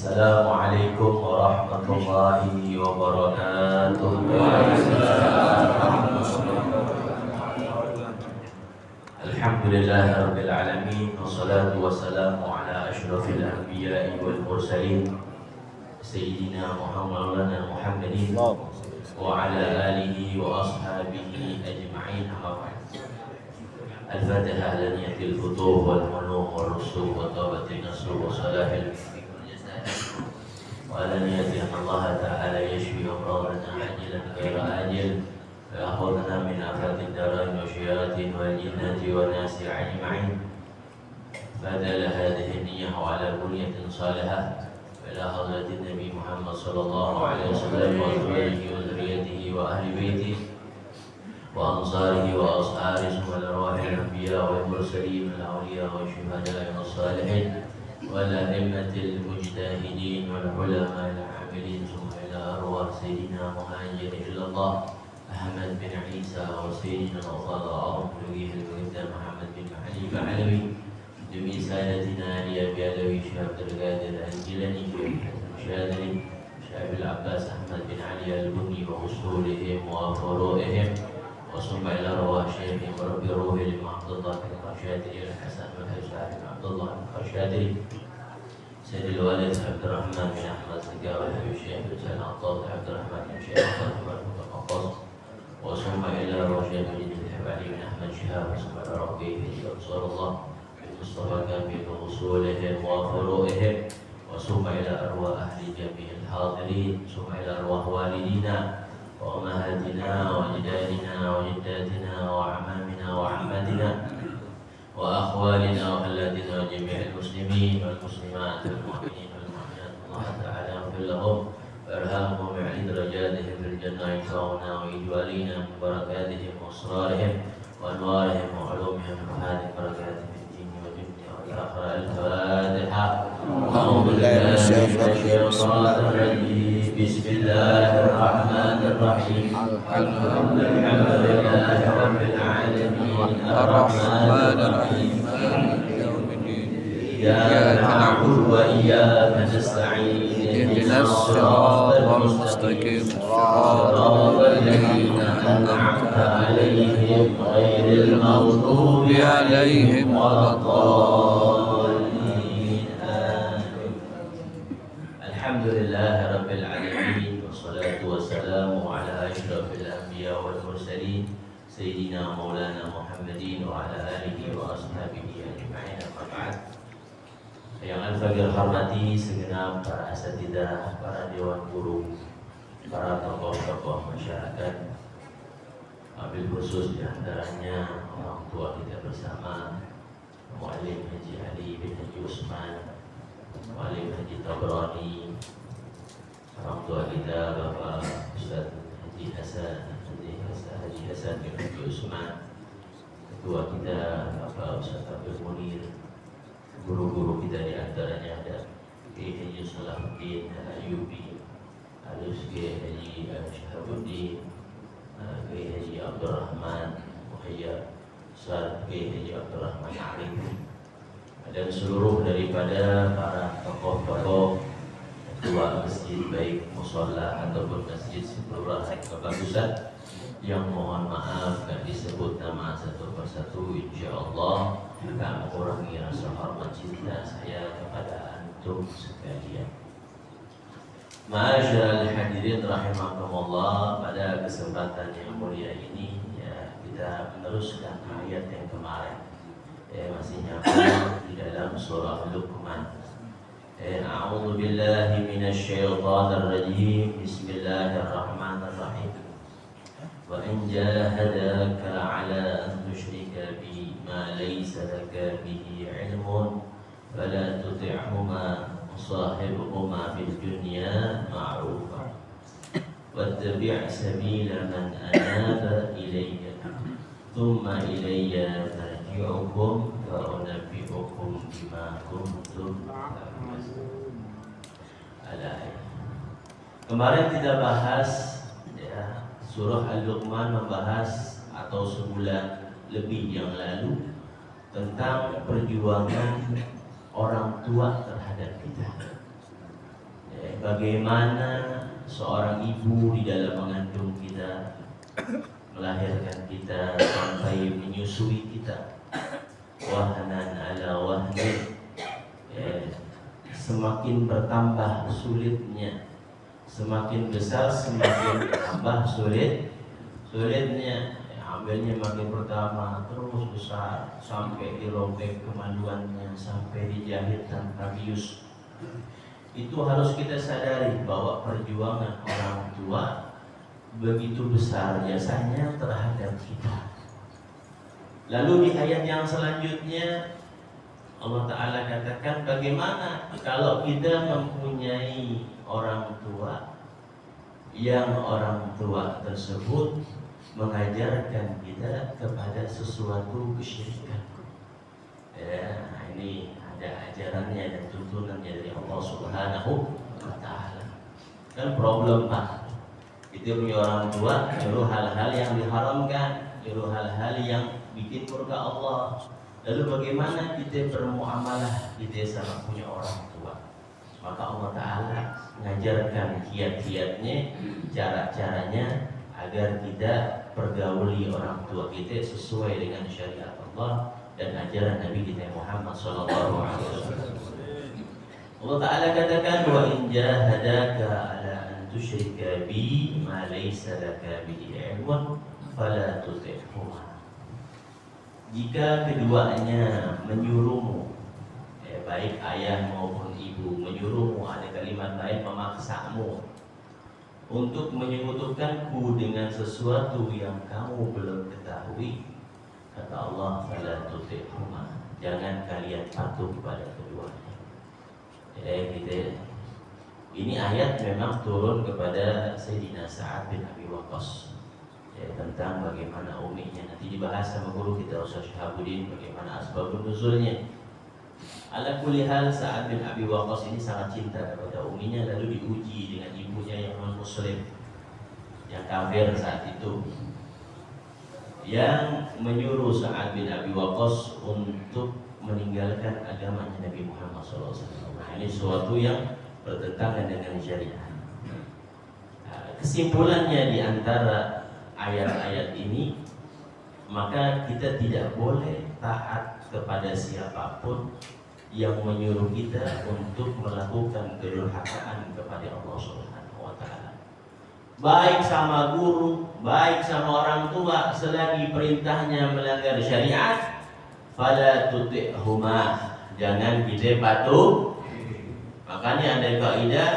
Assalamualaikum warahmatullahi wabarakatuh. Alhamdulillahirabbil alamin wassalatu wassalamu ala asyrafil anbiya'i wal mursalin sayyidina Muhammadin wa ala alihi wa ashabihi ajma'in. Al-Fatihah ala niyatil futuh wal munuk wal rusuk wa tabatin nasr wa salahil وعلانية أن الله تعالى يشفي أمراضنا عاجلا غير آجل ويحفظنا من آفات الدارين والشياطين والجنات والناس أجمعين. بدل هذه النية وعلى بنية صالحة إلى حضرة النبي محمد صلى الله عليه وسلم وأزواجه وذريته وأهل بيته وأنصاره وأصحابه ثم الأرواح الأنبياء والمرسلين والأولياء والشهداء والصالحين والأئمة المجتهدين والعلماء العاملين ثم إلى أرواح سيدنا مهاجر إلى الله أحمد بن عيسى وسيدنا وقال أعظم نبيه المقدم محمد بن علي العلوي جميع سادتنا لأبي علوي شهاب القادر الجيلاني الشاذلي شهاب العباس أحمد بن علي البني وأصولهم وفروعهم وثم إلى أرواح شيخهم ورب روحه عبد الله بن الخشادري الحسن بن حسين عبد الله بن الخشادري سيد الوالد عبد الرحمن بن أحمد الزكاوي الشيخ بن سعد عطاء عبد الرحمن بن شيخ عطاء بن المتقص وثم إلى أرواح شيخ بن علي بن أحمد شهاب ثم إلى ربه أنصار الله المصطفى كامل وأصولهم وفروعهم وثم إلى أرواح أهل جميع الحاضرين ثم إلى أرواح والدينا وأمهاتنا وأجدادنا وجداتنا وأعمامنا وعماتنا وأخوالنا وأولادنا وجميع المسلمين والمسلمات والمؤمنين والمؤمنات. الله تعالى يغفر لهم ويرحمهم ويعلي درجاتهم في الجنة وينفعنا ويجوالينا من بركاتهم وأسرارهم وأنوارهم وعلومهم وهذه بركاتهم في الدين والدنيا والآخرة. الفاتحة. أعوذ بالله من الشيطان الرجيم. بسم الله الرحمن الرحيم. الحمد لله رب العالمين الرحمن الرحيم مالك يوم الدين إياك نعبد وإياك نستعين اهدنا الصراط المستقيم صراط الذين أنعمت عليهم غير المغضوب عليهم ولا الضالين. آمين. الحمد لله رب العالمين والصلاة والسلام على أشرف الأنبياء والمرسلين سيدنا مولانا محمدin وعلى آله وأصحابه أجمعين. Amma ba'd. Yang al-fakir hormati segenap para asatidzah, para dewan guru, para tokoh-tokoh masyarakat, wabil khusus diantaranya orang tua kita bersama, Muallim Haji Ali bin Haji Usman, Muallim Haji Tabrani, orang tua kita Bapak Ustaz Haji Hasan bin Haji Usman, ketua kita Bapak Ustaz Abdul Munir, guru-guru kita di antaranya ada Kiai Haji Salahuddin Ayyubi, Kiai Haji Syahabuddin, Kiai Haji Abdul Rahman Muhayyar, Ustaz Kiai Haji Abdul Rahman Arif, dan seluruh daripada para tokoh-tokoh ketua masjid baik musola ataupun masjid kelurahan kebagusan yang mohon maaf gak disebut nama satu persatu, insyaallah akan mengurangi rasa hormat cinta saya kepada antum sekalian. Ma'asyiral hadirin rahimakumullah, pada kesempatan yang mulia ini ya kita meneruskan ayat yang kemarin masih nyambung di dalam surah Luqman. A'udzu billahi minasyaitonir rajim. Bismillahirrahmanirrahim. Wa in jahadaka 'ala an tusyrika bi ma laysa laka bihi 'ilmun fala tuti'huma wa sahibhuma fid dunya ma'rufa wattabi' sabila man anaba ilayya thumma ilayya marji'ukum fa unabbi'ukum bima kuntum ta'malun. Kemarin kita bahas ya, surah Al-Luqman membahas atau sebulan lebih yang lalu tentang perjuangan orang tua terhadap kita. bagaimana seorang ibu di dalam mengandung kita, melahirkan kita sampai menyusui kita, wahnan ala wahnin, semakin bertambah sulitnya, semakin besar semakin bertambah sulitnya. Ambilnya makin pertama terus besar sampai dirobek kemaluannya, sampai dijahit tanpa bius. Itu harus kita sadari bahwa perjuangan orang tua begitu besar jasanya terhadap kita. Lalu di ayat yang selanjutnya Allah Ta'ala katakan, bagaimana kalau kita mempunyai orang tua yang orang tua tersebut mengajarkan kita kepada sesuatu kesyirikan. Ini ada ajarannya dan tuntunannya dari Allah Subhanahu wa Ta'ala. Kan problem Pak, itu punya orang tua nyuruh hal-hal yang diharamkan, nyuruh hal-hal yang bikin murka Allah. Lalu bagaimana kita bermuamalah kita sama punya orang tua? Maka Allah Ta'ala mengajarkan kiat-kiatnya, cara-caranya agar kita pergauli orang tua kita sesuai dengan syariat Allah dan ajaran Nabi kita Muhammad sallallahu alaihi wasallam. Allah Ta'ala katakan, wa in jahadaka ala an tusyrika bi ma laysa laka bihi ilmun fala tuti'huma. Jika keduanya menyuruhmu, baik ayah maupun ibu menyuruhmu, ada kalimat lain memaksamu untuk menyekutukanku dengan sesuatu yang kamu belum ketahui, kata Allah, fala tuti'huma, jangan kalian patuh kepada keduanya. Ini ayat memang turun kepada Sayyidina Sa'ad bin Abi Waqqas, tentang bagaimana uminya. Nanti dibahas sama guru kita Ustaz Syahabuddin bagaimana asbabun nuzulnya. Ala kulli hal, Sa'ad bin Abi Waqqas ini sangat cinta kepada uminya, lalu diuji dengan ibunya yang non-muslim, yang kafir saat itu, yang menyuruh Sa'ad bin Abi Waqqas untuk meninggalkan agamanya Nabi Muhammad SAW. Nah, ini sesuatu yang bertentangan dengan syariat. Kesimpulannya di antara ayat-ayat ini, maka kita tidak boleh taat kepada siapapun yang menyuruh kita untuk melakukan kedurhakaan kepada Allah Subhanahu wa Ta'ala. Baik sama guru, baik sama orang tua, selagi perintahnya melanggar syariat, fala tuti'huma, jangan kita patuh. Makanya ada kaidah,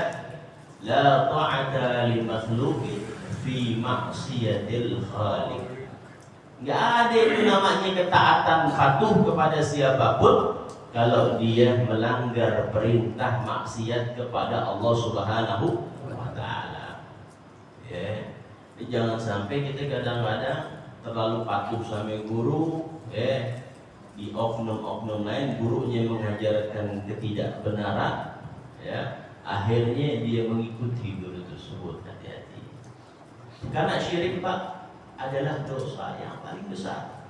la ta'ata li makhluqin fi maksiatil khaliq. Enggak ada itu namanya ketaatan patuh kepada siapapun kalau dia melanggar perintah maksiat kepada Allah Subhanahu wa Ta'ala. Jadi jangan sampai kita kadang-kadang terlalu patuh sama guru, di oknum-oknum lain gurunya mengajarkan ketidakbenaran, akhirnya dia mengikuti guru tersebut. Hati-hati, karena syirik Pak adalah dosa yang paling besar.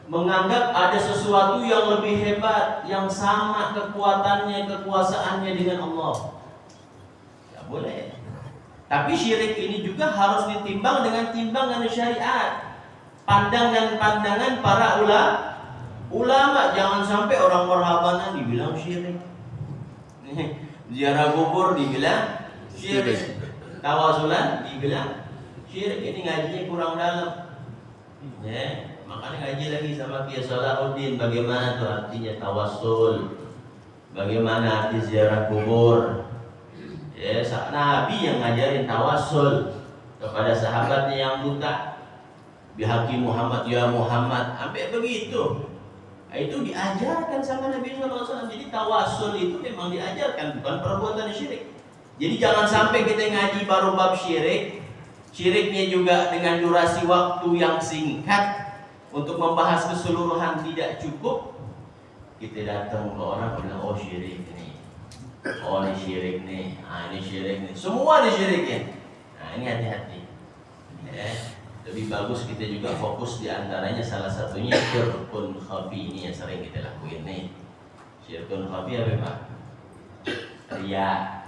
Menganggap ada sesuatu yang lebih hebat, yang sama kekuatannya, kekuasaannya dengan Allah, tidak boleh. Tapi syirik ini juga harus ditimbang dengan timbangan syariat, pandangan-pandangan para ulama. Jangan sampai orang marhabanan dibilang syirik, ziarah kubur dibilang syirik, tawasulan dibilang syirik. Ini ngajinya kurang dalam. Makanya ngaji lagi sama Kiai Salahuddin bagaimana tuh artinya tawassul, bagaimana arti ziarah kubur. Nabi yang ngajarin tawassul kepada sahabatnya yang buta, bihaqi Muhammad ya Muhammad, sampai begitu. Itu diajarkan sama Nabi SAW. Jadi tawassul itu memang diajarkan, bukan perbuatan syirik. Jadi jangan sampai kita ngaji baru bab syirik, syiriknya juga dengan durasi waktu yang singkat, untuk membahas keseluruhan tidak cukup. Kita datang ke orang bilang, oh syirik nih, oh ini syirik nih, ini syirik nih, semua disyirikin. Nah ini hati-hati. Lebih bagus kita juga fokus di antaranya, salah satunya syirkun khafi, ini yang sering kita lakuin nih. Syirkun khafi apa Pak? ria.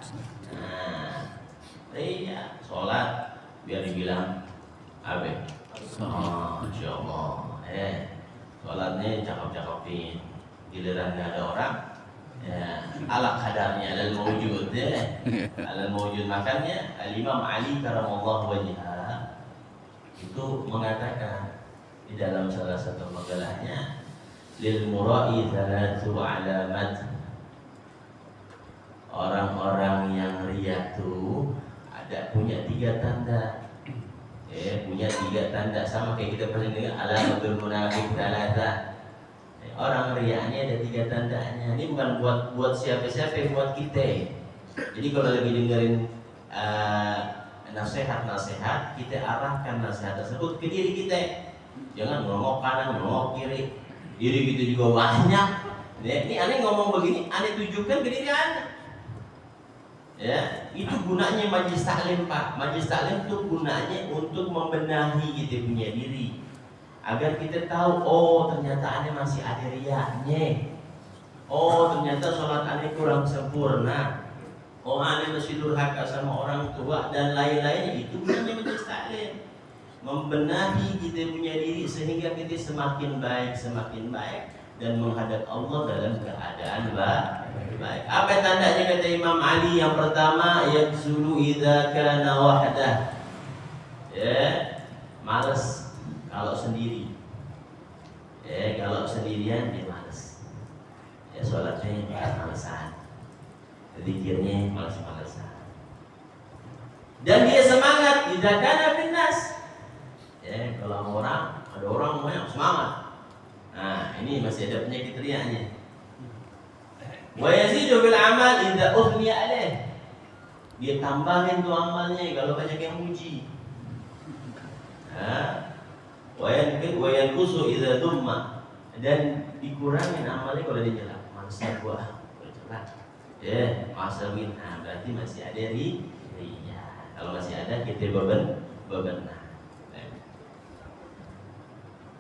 Nah, ria sholat biar dibilang apa? Oh, Masya Allah. Sholatnya cakep-cakepin, giliran nggak ada orang, ya, ala kadarnya alal mawjud, alal mawjud. Makanya Al-Imam Ali karamallahu wajhah itu mengatakan di dalam salah satu makalahnya, lil mura'i thalathu alamat. Orang-orang yang riya tuh ada punya 3 tanda. Punya 3 tanda, sama kayak kita pernah dengar alamatul munafiq thalatha. Orang riaknya ada 3 tandanya. Ini bukan buat siapa-siapa, buat kita. Jadi kalau lagi dengerin nasihat-nasihat, kita arahkan nasihat tersebut ke diri kita. Jangan ngomong kanan, ngomong kiri. Diri kita juga banyak. Ini aneh ngomong begini, aneh tujukan ke diri aneh. Ya, itu gunanya majlis taklim, Pak. Majlis taklim itu gunanya untuk membenahi kita punya diri, agar kita tahu, oh ternyata aneh masih ada riyanya. Oh ternyata sholat aneh kurang sempurna. Oh aneh masih durhaka sama orang tua dan lain-lainnya. Itu gunanya majlis taklim, membenahi kita punya diri sehingga kita semakin baik dan menghadap Allah dalam keadaan baik. Apa tandanya kata Imam Ali? Yang pertama, yakzulu idza kana wahdah. Ya, malas kalau sendiri. Kalau sendirian dia malas. Ya sholatnya malas-malasan. Zikirnya malas-malasan. Dan dia semangat idza kana binnas. Ya, kalau ada orang banyak semangat. Nah, ini masih ada penyakit riaknya. Wa yazidu bil amal idza uthniya alaih. Dia tambahin tuh amalnya kalau banyak yang muji. Wa yanqusu idza dumma, dan dikurangin amalnya kalau dia nyela. Masa gua curhat. Masa win. Nah, berarti masih ada riya. Kalau masih ada kita bebenah.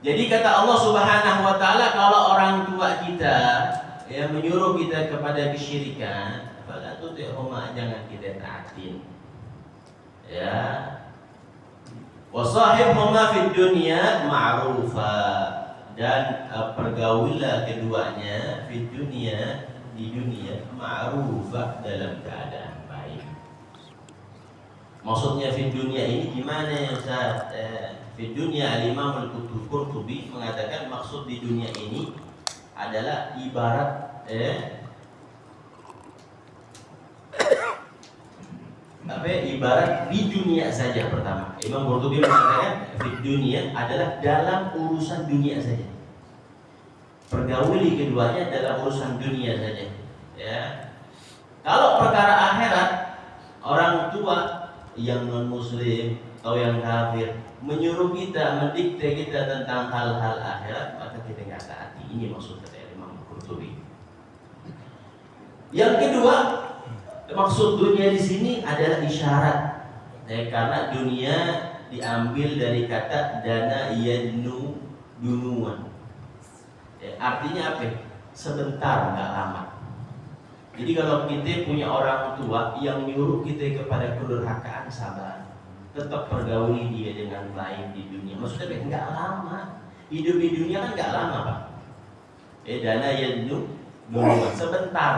Jadi kata Allah Subhanahu wa taala, kalau orang tua kita yang menyuruh kita kepada kesyirikan, fala tuti'huma, jangan kita taatin. Ya. Wa sahibhuma fid dunya ma'rufa, dan pergaulilah keduanya fid dunya, di dunia, ma'rufa, dalam keadaan baik. Maksudnya fid dunya ini gimana ya Ustaz? Di dunia, Al-Imam Al-Qurtubi mengatakan maksud di dunia ini adalah ibarat ibarat di dunia saja. Pertama, Imam Qurtubi mengatakan di dunia adalah dalam urusan dunia saja. Pergauli keduanya dalam urusan dunia saja. Ya. Kalau perkara akhirat, orang tua yang non-muslim atau yang kafir menyuruh kita, mendikte kita tentang hal-hal akhirat, maka kita nggak taati. Ini maksud kata Imam Qurtubi. Yang kedua, maksud dunia di sini adalah isyarat. Karena dunia diambil dari kata dana yadnu dunuan. Artinya apa? Sebentar, nggak lama. Jadi kalau kita punya orang tua yang nyuruh kita kepada kedurhakaan, sabar. Tetap pergauli dia dengan baik di dunia. Maksudnya nggak lama. Hidup di dunia kan nggak lama, Pak. Dana yadnu dunuan, sebentar.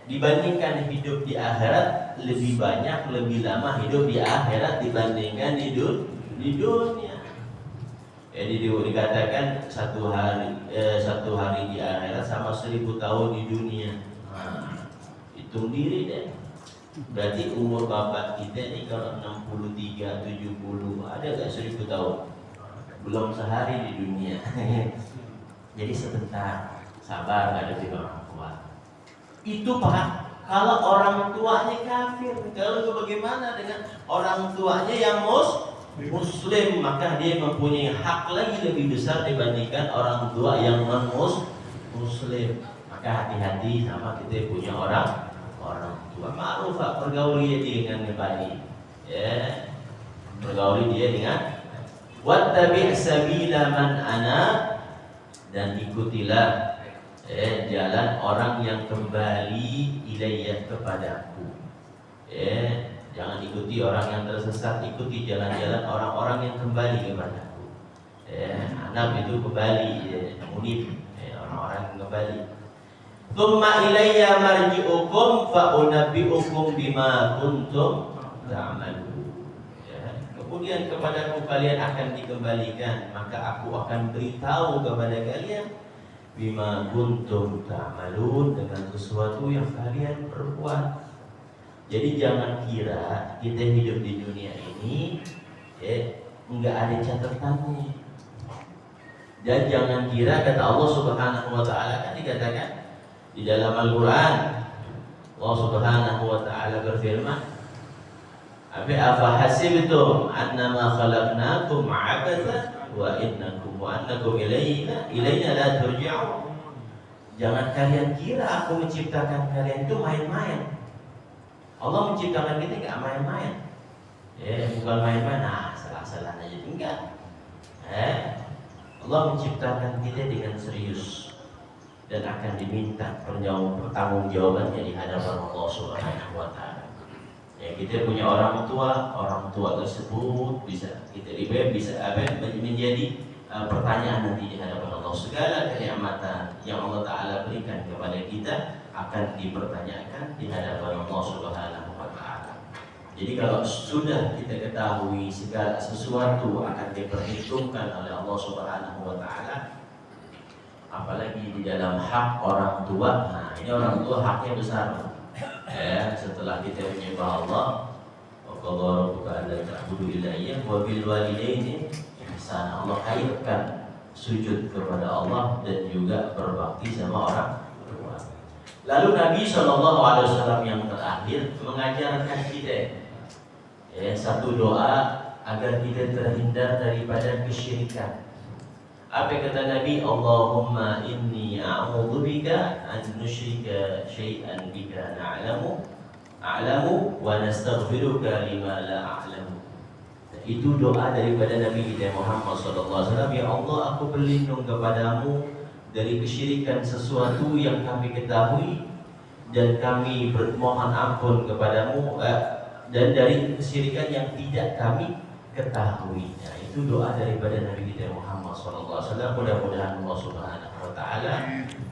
Dibandingkan hidup di akhirat, lebih banyak, lebih lama hidup di akhirat dibandingkan di dunia. Jadi dikatakan satu hari di akhirat sama 1000 tahun di dunia. Hitung diri deh. Berarti umur bapak kita nih kalau 63, 70, ada gak 1000 tahun? Belum sehari di dunia. Jadi sebentar, sabar hadapi orang tua. Itu Pak, kalau orang tuanya kafir. Kalau bagaimana dengan orang tuanya yang muslim, maka dia mempunyai hak lagi lebih besar dibandingkan orang tua yang non-muslim. Maka hati-hati sama kita punya orang tua. Ma'ruf, pergauli dia dengan baik. Pergauli dia dengan wattabi' sabila man ana, dan ikutilah Jalan orang yang kembali ilayya kepadaku. Jangan ikuti orang yang tersesat, ikuti jalan-jalan orang-orang yang kembali kepadaku. Anak itu kembali, munib, orang-orang yang kembali. Tsumma ilayya marji'ukum fa unabbi'ukum bima kuntum ta'malun. Kemudian kepadaku kalian akan dikembalikan, maka aku akan beritahu kepada kalian bima kuntum ta'malun, dengan sesuatu yang kalian perbuat. Jadi jangan kira kita hidup di dunia ini enggak ada catatannya. Dan jangan kira, kata Allah Subhanahu wa taala, kan dikatakan di dalam Al-Qur'an, Allah Subhanahu wa taala berfirman, afa hasibtum annama khalaqnakum 'abatha wa annakum ilaina la turja'un. Jangan kalian kira aku menciptakan kalian itu main-main. Allah menciptakan kita enggak main-main. Bukan main-main, salah-salah aja, enggak. Allah menciptakan kita dengan serius dan akan diminta pertanggungjawabannya di hadapan Allah Subhanahu wa taala. Kita punya orang tua tersebut bisa kita bisa menjadi pertanyaan nanti di hadapan Allah. Segala kenikmatan yang Allah taala berikan kepada kita akan dipertanyakan di hadapan Allah Subhanahu wa taala. Jadi kalau sudah kita ketahui segala sesuatu akan diperhitungkan oleh Allah Subhanahu wa taala, apalagi di dalam hak orang tua. Ini orang tua haknya besar. Setelah kita menyembah Allah, wa qadha rabbuka alla ta'budu illa iyyahu wa bil walidaini ihsana. Allah kaitkan sujud kepada Allah dan juga berbakti sama orang tua. Lalu Nabi SAW yang terakhir mengajarkan kita satu doa agar kita terhindar daripada kesyirikan. Apa kata Nabi? Allahumma inni a'udzubika an nusyrika syai'an bika na'lamu wa nastaghfiruka lima la a'lamu. Itu doa daripada Nabi kita Muhammad SAW. Ya Allah, aku berlindung kepadamu dari kesyirikan sesuatu yang kami ketahui, dan kami bermohon ampun kepadamu dan dari kesyirikan yang tidak kami ketahui. Itu doa daripada Nabi kita Muhammad SAW. Mudah-mudahan Allah Subhanahu wa taala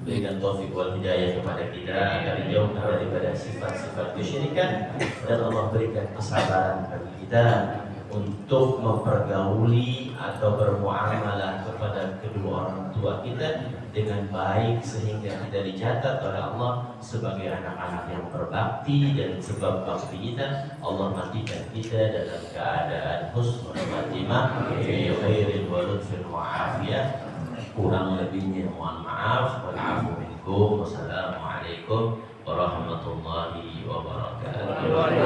berikan taufik wal hidayah kepada kita agar dijauhkan daripada sifat-sifat kesyirikan, dan Allah berikan kesabaran bagi kita untuk mempergauli atau bermuamalah kepada kedua orang tua kita dengan baik, sehingga kita dicatat oleh Allah sebagai anak-anak yang berbakti, dan sebab bakti kita Allah matikan kita dalam keadaan husnul khatimah fi khairin wa lutfin wa afiyah. Kurang lebihnya mohon maaf. Wal afu minkum. Wassalamualaikum warahmatullahi wabarakatuh.